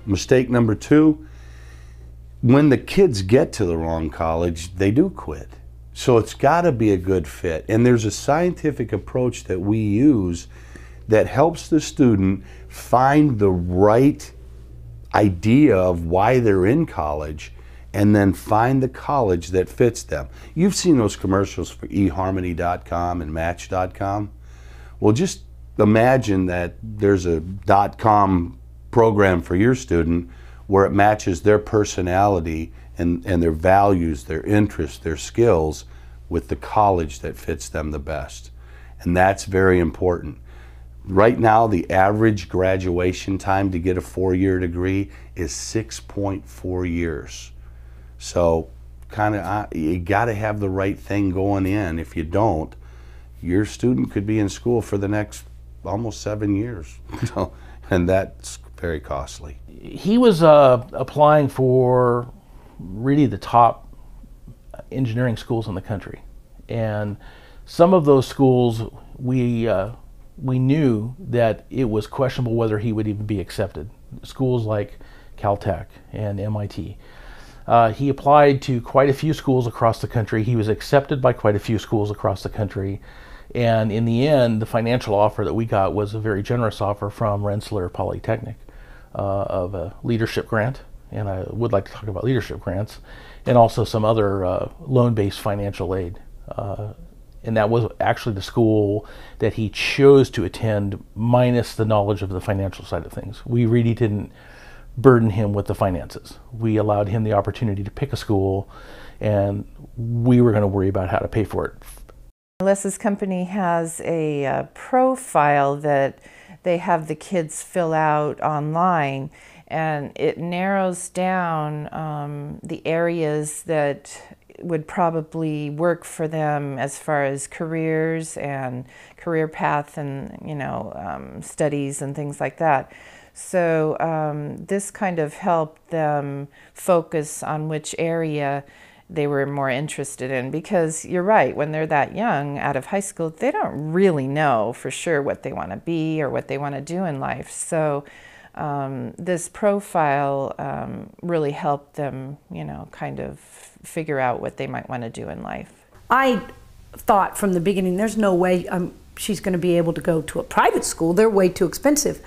Mistake number two, when the kids get to the wrong college, they do quit. So it's got to be a good fit. And there's a scientific approach that we use that helps the student find the right idea of why they're in college and then find the college that fits them. You've seen those commercials for eHarmony.com and Match.com. Well, just imagine that there's a .com program for your student where it matches their personality and their values, their interests, their skills with the college that fits them the best. And that's very important. Right now, the average graduation time to get a 4-year degree is 6.4 years. So you got to have the right thing going in. If you don't, your student could be in school for the next almost 7 years. And that's very costly. He was applying for really the top engineering schools in the country. And some of those schools, we knew that it was questionable whether he would even be accepted. Schools like Caltech and MIT. He applied to quite a few schools across the country. He was accepted by quite a few schools across the country. And in the end, the financial offer that we got was a very generous offer from Rensselaer Polytechnic of a leadership grant. And I would like to talk about leadership grants and also some other loan-based financial aid. And that was actually the school that he chose to attend, minus the knowledge of the financial side of things. We really didn't burden him with the finances. We allowed him the opportunity to pick a school, and we were going to worry about how to pay for it. Alessa's company has a profile that they have the kids fill out online, and it narrows down the areas that would probably work for them as far as careers and career path and studies and things like that. So this kind of helped them focus on which area they were more interested in, because you're right, when they're that young out of high school, they don't really know for sure what they want to be or what they want to do in life. So this profile really helped them, kind of figure out what they might want to do in life. I thought from the beginning, there's no way she's going to be able to go to a private school. They're way too expensive.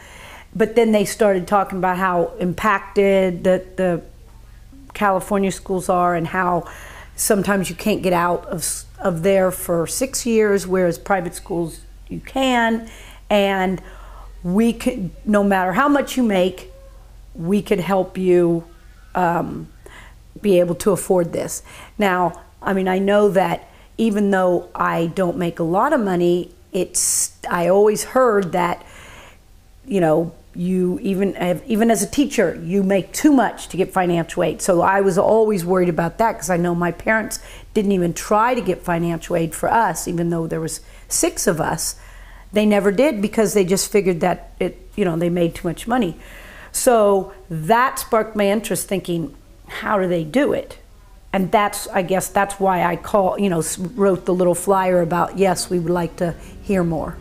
But then they started talking about how impacted the California schools are, and how sometimes you can't get out of there for 6 years, whereas private schools you can. And we could, no matter how much you make, we could help you be able to afford this. Now, I mean, I know that even though I don't make a lot of money, I always heard that, you even as a teacher, you make too much to get financial aid. So I was always worried about that, because I know my parents didn't even try to get financial aid for us, even though there was 6 of us. They never did, because they just figured that they made too much money. So that sparked my interest, thinking, how do they do it? And I guess that's why I wrote the little flyer about, yes, we would like to hear more.